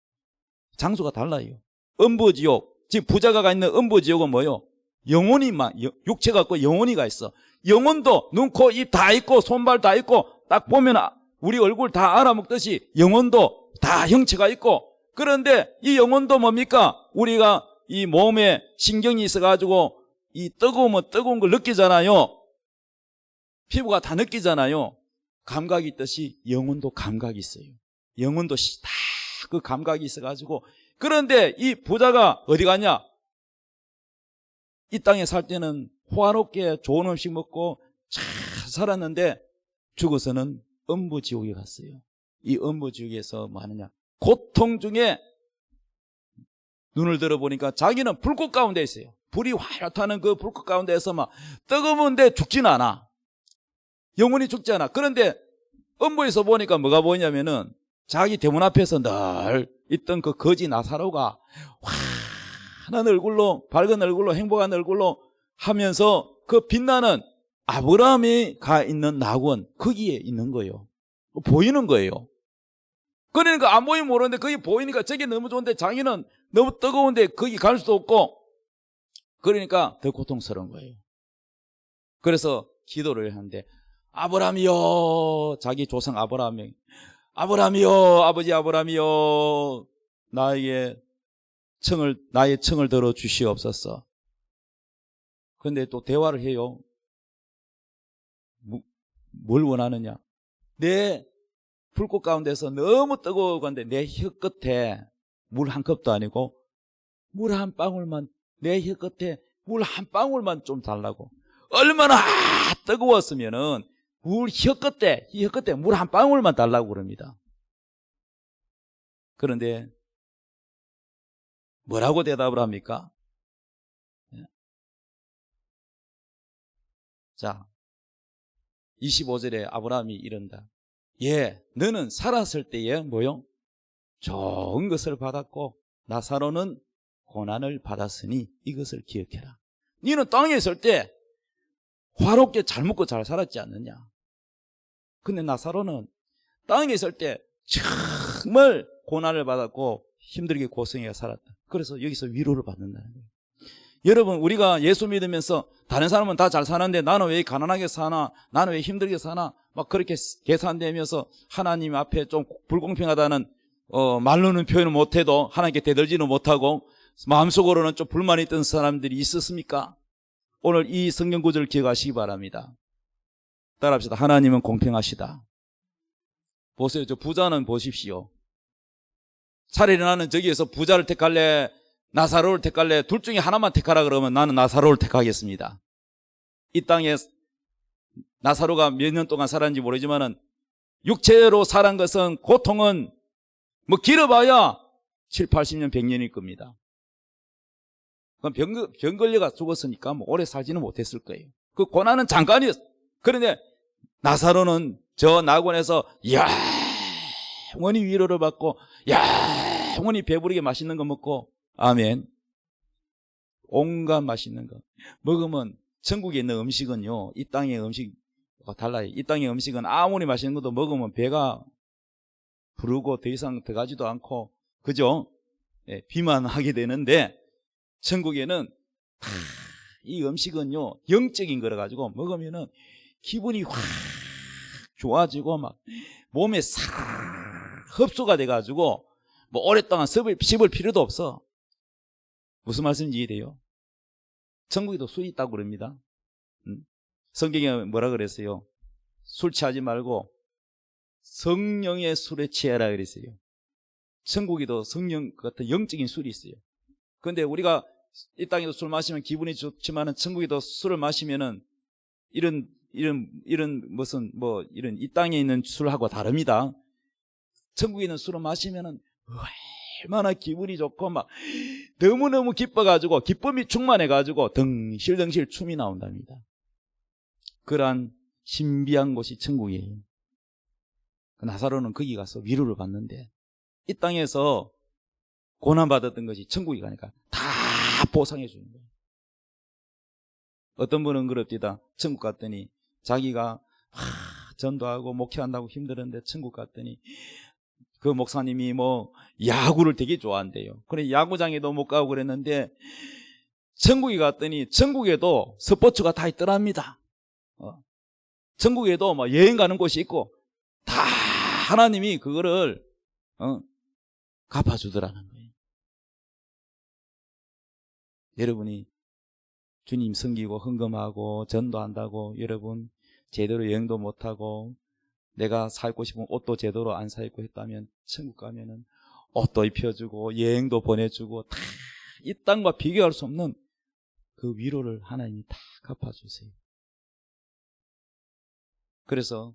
장소가 달라요. 음부지옥, 지금 부자가 가 있는 음부지옥은 뭐예요? 육체가 있고 영혼이 가 있어. 영혼도 눈, 코, 입 다 있고 손발 다 있고 딱 보면 우리 얼굴 다 알아먹듯이 영혼도 다 형체가 있고, 그런데 이 영혼도 뭡니까? 우리가 이 몸에 신경이 있어가지고 이 뜨거우면 뜨거운 걸 느끼잖아요. 피부가 다 느끼잖아요. 감각이 있듯이 영혼도 감각이 있어요. 영혼도 다 그 감각이 있어가지고. 그런데 이 부자가 어디 가냐? 이 땅에 살 때는 호화롭게 좋은 음식 먹고 잘 살았는데 죽어서는 음부지옥에 갔어요. 이 음부지옥에서 뭐 하느냐? 고통 중에 눈을 들어보니까 자기는 불꽃 가운데 있어요. 불이 활활 타는 그 불꽃 가운데에서 막 뜨거운데 죽지는 않아. 영혼이 죽지 않아. 그런데 음부에서 보니까 뭐가 보이냐면은 자기 대문 앞에서 늘 있던 그 거지 나사로가 환한 얼굴로, 밝은 얼굴로, 행복한 얼굴로 하면서 그 빛나는 아브라함이 가 있는 낙원, 거기에 있는 거예요. 보이는 거예요. 그러니까 안 보이면 모르는데 거기 보이니까 저게 너무 좋은데 자기는 너무 뜨거운데 거기 갈 수도 없고, 그러니까 더 고통스러운 거예요. 그래서 기도를 하는데, 아브라함이요, 자기 조상 아브라함이, 아브라함이요, 아버지 아브라함이요, 나의 청을 들어 주시옵소서. 그런데 또 대화를 해요. 뭘 원하느냐? 내 불꽃 가운데서 너무 뜨거운데 내 혀 끝에 물 한 컵도 아니고 물 한 방울만, 내 혀 끝에 물 한 방울만 좀 달라고. 얼마나 뜨거웠으면은 혀 끝에 물 한 방울만 달라고 그럽니다. 그런데 뭐라고 대답을 합니까? 자, 25절에 아브라함이 이른다. 예, 너는 살았을 때에 뭐요? 좋은 것을 받았고 나사로는 고난을 받았으니 이것을 기억해라. 너는 땅에 있을 때 화롭게 잘 먹고 잘 살았지 않느냐? 근데 나사로는 땅에 있을 때 정말 고난을 받았고 힘들게 고생해 살았다. 그래서 여기서 위로를 받는다는 거예요. 여러분, 우리가 예수 믿으면서 다른 사람은 다 잘 사는데 나는 왜 가난하게 사나? 나는 왜 힘들게 사나? 막 그렇게 계산되면서 하나님 앞에 좀 불공평하다는 말로는 표현을 못해도 하나님께 대들지는 못하고 마음속으로는 좀 불만이 있던 사람들이 있었습니까? 오늘 이 성경 구절을 기억하시기 바랍니다. 따라합시다. 하나님은 공평하시다. 보세요. 저 부자는 보십시오. 차라리 나는 저기에서 부자를 택할래, 나사로를 택할래, 둘 중에 하나만 택하라 그러면 나는 나사로를 택하겠습니다. 이 땅에 나사로가 몇 년 동안 살았는지 모르지만은 육체로 살은 것은 고통은 뭐 길어봐야 7, 80년, 100년일 겁니다. 그럼 병 걸려가 죽었으니까 뭐 오래 살지는 못했을 거예요. 그 고난은 잠깐이었어. 그런데 나사로는 저 낙원에서 영원히 위로를 받고 영원히 배부르게 맛있는 거 먹고, 아멘, 온갖 맛있는 거 먹으면 천국에 있는 음식은요 이 땅의 음식과 달라요. 이 땅의 음식은 아무리 맛있는 것도 먹으면 배가 부르고 더 이상 들어가지도 않고, 그죠? 예, 비만하게 되는데 천국에는 이 음식은요 영적인 거라 가지고 먹으면은 기분이 확 좋아지고 막 몸에 싹 흡수가 돼 가지고 뭐 오랫동안 씹을 필요도 없어. 무슨 말씀인지 이해돼요? 천국에도 술이 있다고 그럽니다. 성경에 뭐라 그랬어요? 술 취하지 말고 성령의 술에 취해라 그랬어요. 천국에도 성령 같은 영적인 술이 있어요. 그런데 우리가 이 땅에도 술 마시면 기분이 좋지만은 천국에도 술을 마시면은 이런 무슨 이런 이 땅에 있는 술하고 다릅니다. 천국에 있는 술을 마시면은 얼마나 기분이 좋고 막 너무너무 기뻐가지고 기쁨이 충만해가지고 덩실덩실 춤이 나온답니다. 그러한 신비한 곳이 천국이에요. 나사로는 거기 가서 위로를 받는데 이 땅에서 고난받았던 것이 천국에 가니까 다 보상해 주는 거예요. 어떤 분은 그럽디다. 천국 갔더니 자기가 전도하고 목회한다고 힘들었는데 천국 갔더니 그 목사님이 뭐 야구를 되게 좋아한대요. 그래 야구장에도 못 가고 그랬는데 천국에 갔더니 천국에도 스포츠가 다 있더랍니다. 천국에도 뭐 여행 가는 곳이 있고 다 하나님이 그거를 갚아주더라는 거예요. 여러분이 주님 섬기고 헌금하고 전도한다고 여러분 제대로 여행도 못하고 내가 사 입고 싶은 옷도 제대로 안 사 입고 했다면 천국 가면은 옷도 입혀주고 여행도 보내주고 다 이 땅과 비교할 수 없는 그 위로를 하나님이 다 갚아주세요. 그래서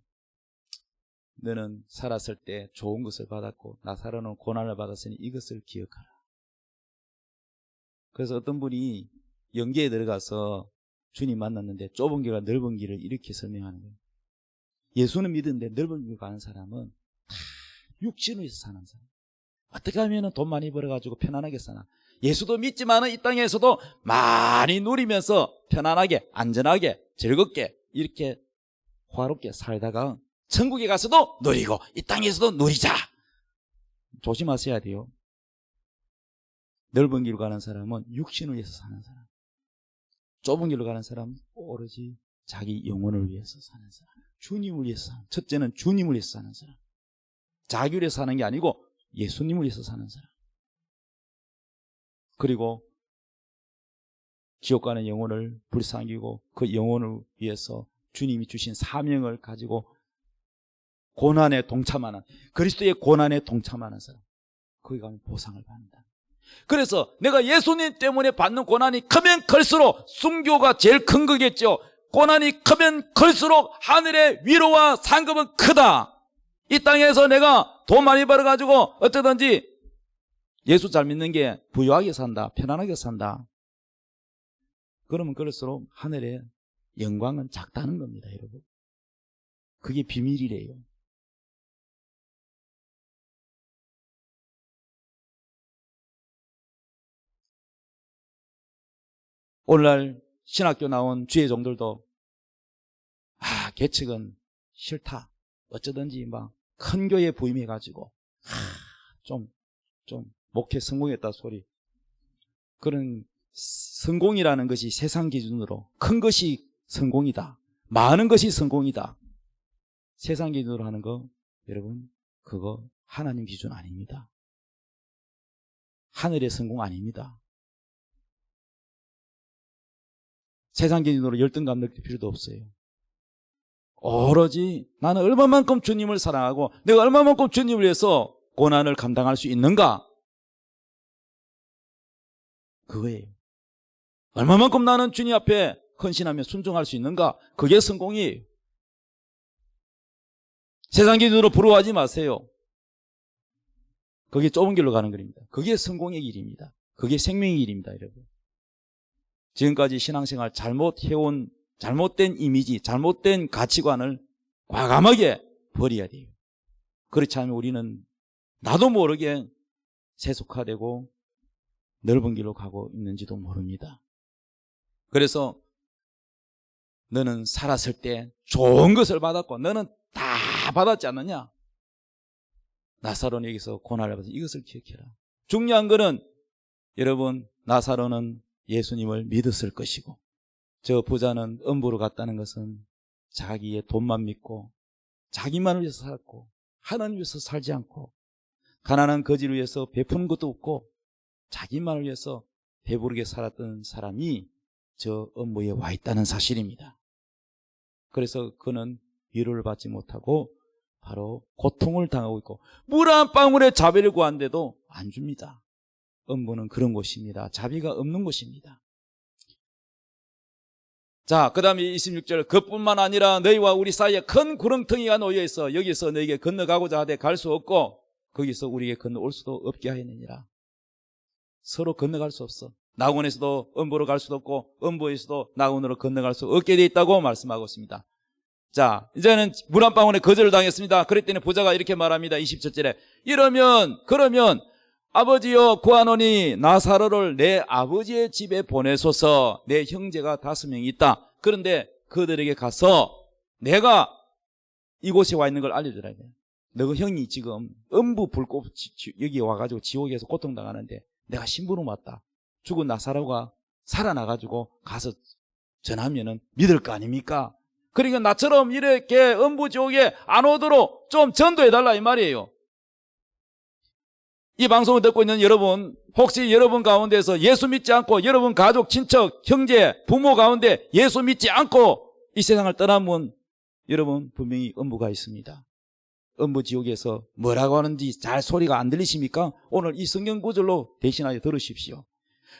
너는 살았을 때 좋은 것을 받았고 나사로는 고난을 받았으니 이것을 기억하라. 그래서 어떤 분이 연계에 들어가서 주님 만났는데 좁은 길과 넓은 길을 이렇게 설명하는 거예요. 예수는 믿는데 넓은 길 가는 사람은 다 육신으로 사는 사람. 어떻게 하면 돈 많이 벌어가지고 편안하게 사나. 예수도 믿지만 이 땅에서도 많이 누리면서 편안하게 안전하게 즐겁게 이렇게 화롭게 살다가 천국에 가서도 누리고 이 땅에서도 누리자. 조심하셔야 돼요. 넓은 길로 가는 사람은 육신을 위해서 사는 사람, 좁은 길로 가는 사람은 오로지 자기 영혼을 위해서 사는 사람, 주님을 위해서 사는, 첫째는 주님을 위해서 사는 사람, 자기를 위해서 사는 게 아니고 예수님을 위해서 사는 사람, 그리고 지옥 가는 영혼을 불쌍히고 그 영혼을 위해서 주님이 주신 사명을 가지고 고난에 동참하는, 그리스도의 고난에 동참하는 사람, 거기 가면 보상을 받는다. 그래서 내가 예수님 때문에 받는 고난이 크면 클수록 순교가 제일 큰 거겠죠. 고난이 크면 클수록 하늘의 위로와 상급은 크다. 이 땅에서 내가 돈 많이 벌어가지고 어쩌든지 예수 잘 믿는 게 부유하게 산다, 편안하게 산다. 그러면 그럴수록 하늘에 영광은 작다는 겁니다, 여러분. 그게 비밀이래요. 오늘날 신학교 나온 주의 종들도 계측은 싫다. 어쩌든지 막 큰 교회에 부임해가지고 좀 목회 성공했다 소리. 그런 성공이라는 것이 세상 기준으로 큰 것이 성공이다. 많은 것이 성공이다. 세상 기준으로 하는 거 여러분 그거 하나님 기준 아닙니다. 하늘의 성공 아닙니다. 세상 기준으로 열등감 느낄 필요도 없어요. 오로지 나는 얼마만큼 주님을 사랑하고 내가 얼마만큼 주님을 위해서 고난을 감당할 수 있는가? 그거예요. 얼마만큼 나는 주님 앞에 헌신하며 순종할 수 있는가? 그게 성공이에요. 세상 기준으로 부러워하지 마세요. 그게 좁은 길로 가는 길입니다. 그게 성공의 길입니다. 그게 생명의 길입니다, 여러분. 지금까지 신앙생활 잘못해온 잘못된 이미지, 잘못된 가치관을 과감하게 버려야 돼요. 그렇지 않으면 우리는 나도 모르게 세속화되고 넓은 길로 가고 있는지도 모릅니다. 그래서 너는 살았을 때 좋은 것을 받았고 너는 다 받았지 않느냐? 나사로는 여기서 고난을 받아서 이것을 기억해라. 중요한 것은 여러분 나사로는 예수님을 믿었을 것이고 저 부자는 음부로 갔다는 것은 자기의 돈만 믿고 자기만을 위해서 살았고 하나님 위해서 살지 않고 가난한 거지를 위해서 베푸는 것도 없고 자기만을 위해서 배부르게 살았던 사람이 저 음부에 와 있다는 사실입니다. 그래서 그는 위로를 받지 못하고 바로 고통을 당하고 있고 물 한 방울에 자비를 구하는데도 안 줍니다. 음부는 그런 곳입니다. 자비가 없는 곳입니다. 자, 그 다음에 26절 그뿐만 아니라 너희와 우리 사이에 큰 구렁텅이가 놓여 있어 여기서 너에게 건너가고자 하되 갈 수 없고 거기서 우리에게 건너올 수도 없게 하였느니라. 서로 건너갈 수 없어. 낙원에서도 음부로 갈 수도 없고 음부에서도 낙원으로 건너갈 수 없게 돼 있다고 말씀하고 있습니다. 자, 이제는 물 한 방울에 거절을 당했습니다. 그랬더니 부자가 이렇게 말합니다. 27절에 그러면 아버지여 구하노니 나사로를 내 아버지의 집에 보내소서. 내 형제가 5명이 있다. 그런데 그들에게 가서 내가 이곳에 와 있는 걸 알려주라. 너 형이 지금 음부 불꽃 여기 와가지고 지옥에서 고통당하는데 내가 심부름 왔다. 죽은 나사로가 살아나가지고 가서 전하면은 믿을 거 아닙니까? 그러니까 나처럼 이렇게 음부 지옥에 안 오도록 좀 전도해달라 이 말이에요. 이 방송을 듣고 있는 여러분, 혹시 여러분 가운데서 예수 믿지 않고 여러분 가족, 친척, 형제, 부모 가운데 예수 믿지 않고 이 세상을 떠나면 여러분 분명히 음부가 있습니다. 음부 지옥에서 뭐라고 하는지 잘 소리가 안 들리십니까? 오늘 이 성경 구절로 대신하여 들으십시오.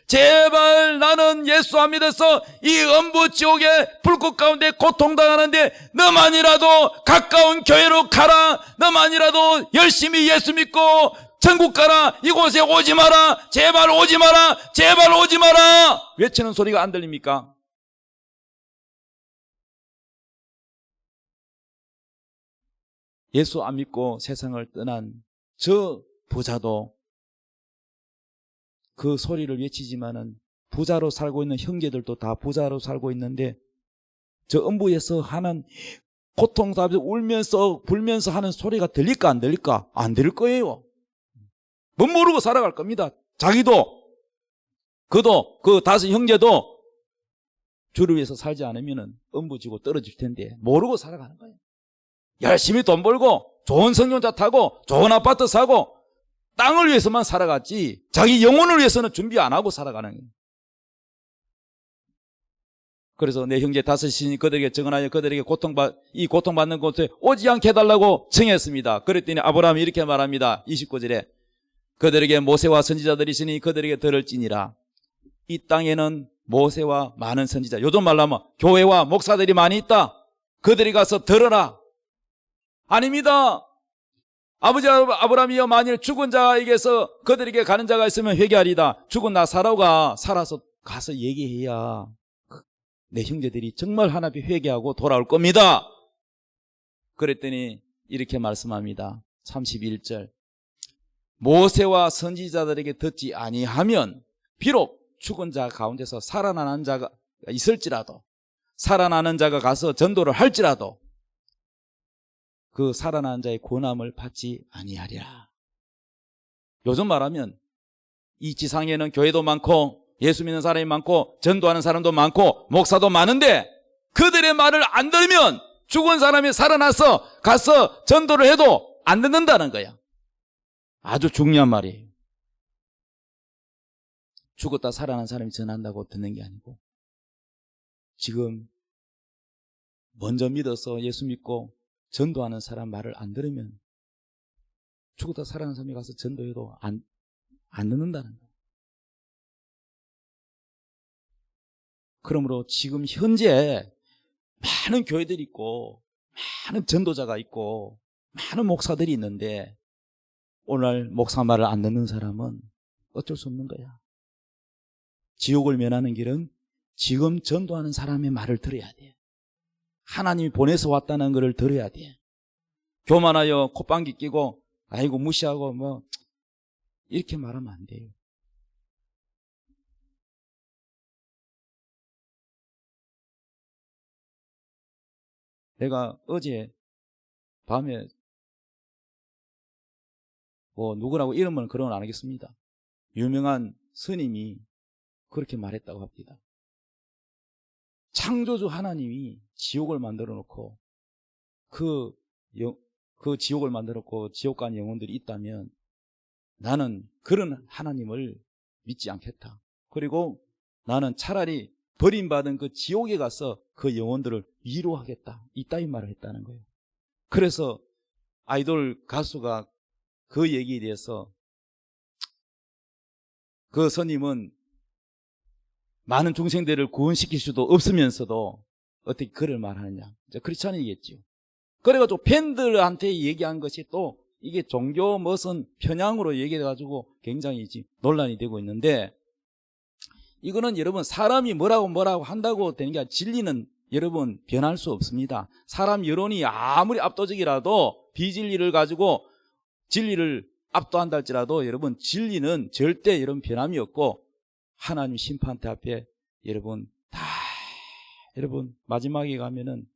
제발 나는 예수 안 믿어서 이 음부 지옥의 불꽃 가운데 고통당하는데 너만이라도 가까운 교회로 가라. 너만이라도 열심히 예수 믿고 천국 가라. 이곳에 오지 마라. 제발 오지 마라. 제발 오지 마라. 외치는 소리가 안 들립니까? 예수 안 믿고 세상을 떠난 저 부자도 그 소리를 외치지만은 부자로 살고 있는 형제들도 다 부자로 살고 있는데 저 음부에서 하는 고통스럽게 울면서 불면서 하는 소리가 들릴까 안 들릴까? 안 들릴 거예요. 못 모르고 살아갈 겁니다. 자기도 그도 그 5 형제도 주를 위해서 살지 않으면 음부지고 떨어질 텐데 모르고 살아가는 거예요. 열심히 돈 벌고 좋은 승용차 타고 좋은 아파트 사고 땅을 위해서만 살아갔지 자기 영혼을 위해서는 준비 안 하고 살아가는 거예요. 그래서 내 형제 5이니 그들에게 증언하여 그들에게 이 고통받는 곳에 오지 않게 해달라고 청했습니다. 그랬더니 아브라함이 이렇게 말합니다. 29절에 그들에게 모세와 선지자들이 있으니 그들에게 들을지니라. 이 땅에는 모세와 많은 선지자, 요즘 말로 하면 교회와 목사들이 많이 있다. 그들이 가서 들어라. 아닙니다. 아버지 아브라함이여 만일 죽은 자에게서 그들에게 가는 자가 있으면 회개하리다. 죽은 나사로가 살아서 가서 얘기해야 내 형제들이 정말 하나님 앞에 회개하고 돌아올 겁니다. 그랬더니 이렇게 말씀합니다. 31절. 모세와 선지자들에게 듣지 아니하면 비록 죽은 자 가운데서 살아나는 자가 있을지라도, 살아나는 자가 가서 전도를 할지라도 그 살아나는 자의 권함을 받지 아니하리라. 요즘 말하면 이 지상에는 교회도 많고 예수 믿는 사람이 많고 전도하는 사람도 많고 목사도 많은데 그들의 말을 안 들으면 죽은 사람이 살아나서 가서 전도를 해도 안 듣는다는 거야. 아주 중요한 말이에요. 죽었다 살아난 사람이 전한다고 듣는 게 아니고, 지금 먼저 믿어서 예수 믿고 전도하는 사람 말을 안 들으면 죽었다 살아난 사람이 가서 전도해도 안 듣는다는 거예요. 그러므로 지금 현재 많은 교회들이 있고 많은 전도자가 있고 많은 목사들이 있는데 오늘 목사 말을 안 듣는 사람은 어쩔 수 없는 거야. 지옥을 면하는 길은 지금 전도하는 사람의 말을 들어야 돼. 하나님이 보내서 왔다는 것을 들어야 돼. 교만하여 콧방귀 끼고 아이고 무시하고 뭐 이렇게 말하면 안 돼요. 내가 어제 밤에 뭐 누구라고 이름은 그런 안 하겠습니다. 유명한 스님이 그렇게 말했다고 합니다. 창조주 하나님이 지옥을 만들어 놓고 그 지옥을 만들어 놓고 지옥 간 영혼들이 있다면 나는 그런 하나님을 믿지 않겠다. 그리고 나는 차라리 버림받은 그 지옥에 가서 그 영혼들을 위로하겠다. 이따위 말을 했다는 거예요. 그래서 아이돌 가수가 그 얘기에 대해서 그 스님은 많은 중생들을 구원시킬 수도 없으면서도 어떻게 그를 말하느냐. 크리스찬이겠죠. 그래가지고 팬들한테 얘기한 것이 또 이게 종교 무슨 편향으로 얘기해가지고 굉장히 논란이 되고 있는데, 이거는 여러분 사람이 뭐라고 한다고 되는 게 아니라 진리는 여러분 변할 수 없습니다. 사람 여론이 아무리 압도적이라도 비진리를 가지고 진리를 압도한다 할지라도 여러분 진리는 절대 여러분 변함이 없고 하나님 심판대 앞에 여러분 마지막에 가면은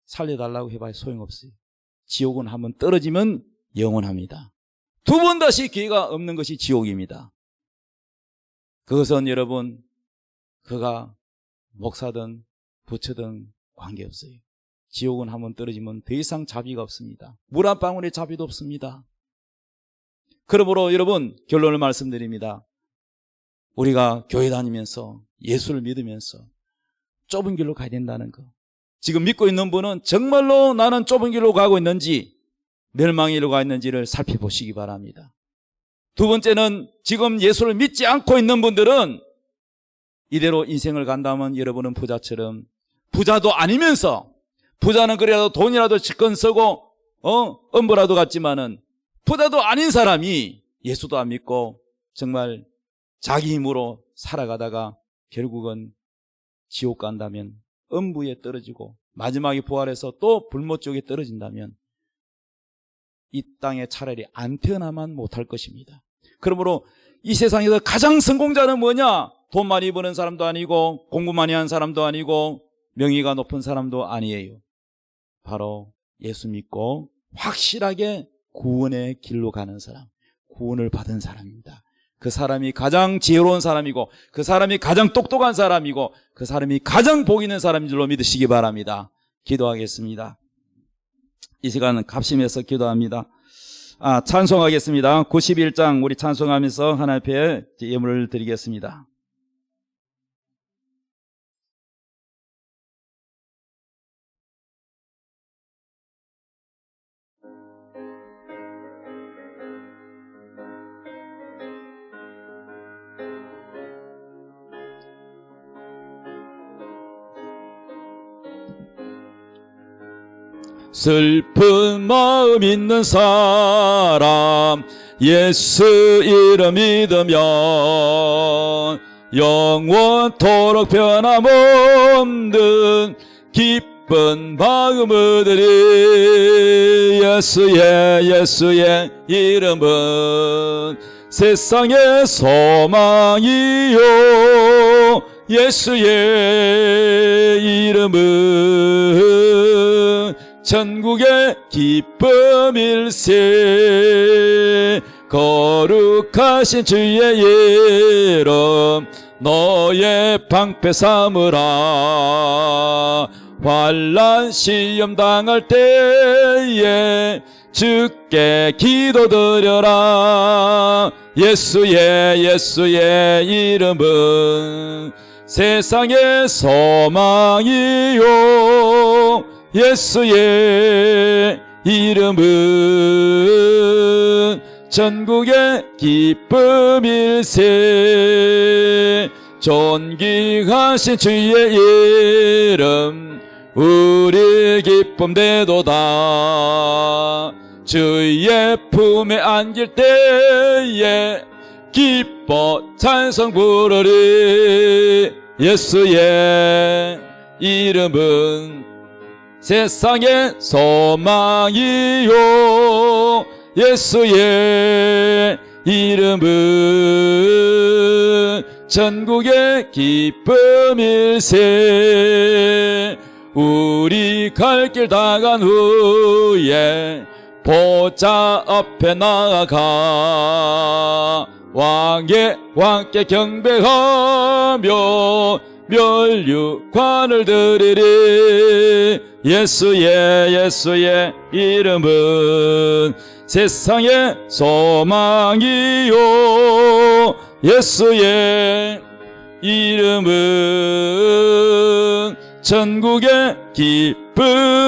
살려달라고 해봐야 소용없어요. 지옥은 한번 떨어지면 영원합니다. 두 번 다시 기회가 없는 것이 지옥입니다. 그것은 여러분 그가 목사든 부처든 관계없어요. 지옥은 한번 떨어지면 더 이상 자비가 없습니다. 물 한 방울의 자비도 없습니다. 그러므로 여러분 결론을 말씀드립니다. 우리가 교회 다니면서 예수를 믿으면서 좁은 길로 가야 된다는 거. 지금 믿고 있는 분은 정말로 나는 좁은 길로 가고 있는지 멸망의 길로 가 있는지를 살펴보시기 바랍니다. 두 번째는 지금 예수를 믿지 않고 있는 분들은 이대로 인생을 간다면 여러분은 부자처럼, 부자도 아니면서, 부자는 그래도 돈이라도 지건 쓰고 엄부라도 갔지만은 부자도 아닌 사람이 예수도 안 믿고 정말 자기 힘으로 살아가다가 결국은 지옥 간다면, 음부에 떨어지고 마지막에 부활해서 또 불못 지옥에 떨어진다면 이 땅에 차라리 안 태어나만 못할 것입니다. 그러므로 이 세상에서 가장 성공자는 뭐냐? 돈 많이 버는 사람도 아니고 공부 많이 한 사람도 아니고 명예가 높은 사람도 아니에요. 바로 예수 믿고 확실하게 구원의 길로 가는 사람, 구원을 받은 사람입니다. 그 사람이 가장 지혜로운 사람이고 그 사람이 가장 똑똑한 사람이고 그 사람이 가장 복 있는 사람인 줄로 믿으시기 바랍니다. 기도하겠습니다. 이 시간은 갑심해서 기도합니다. 찬송하겠습니다. 91장 우리 찬송하면서 하나님 앞에 예물을 드리겠습니다. 슬픈 마음 있는 사람 예수 이름 믿으면 영원토록 변함없는 기쁜 마음 얻으리. 예수의 이름은 세상의 소망이요 예수의 이름은 천국의 기쁨일세. 거룩하신 주의 이름 너의 방패 삼으라. 환난 시험 당할 때에 주께 기도드려라. 예수의 이름은 세상의 소망이요 예수의 이름은 천국의 기쁨일세. 존귀하신 주의 이름 우리 기쁨 되도다. 주의 품에 안길 때에 기뻐 찬송 부르리. 예수의 이름은 세상의 소망이요 예수의 이름은 천국의 기쁨일세. 우리 갈 길 다 간 후에 보좌 앞에 나아가 왕의 왕께 경배하며 멸류관을 드리리. 예수의 이름은 세상의 소망이요 예수의 이름은 천국의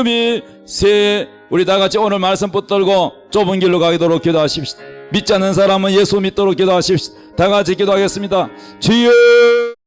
기쁨일세. 우리 다같이 오늘 말씀 붙들고 좁은 길로 가도록 기도하십시다. 믿지 않는 사람은 예수 믿도록 기도하십시다. 다같이 기도하겠습니다. 주여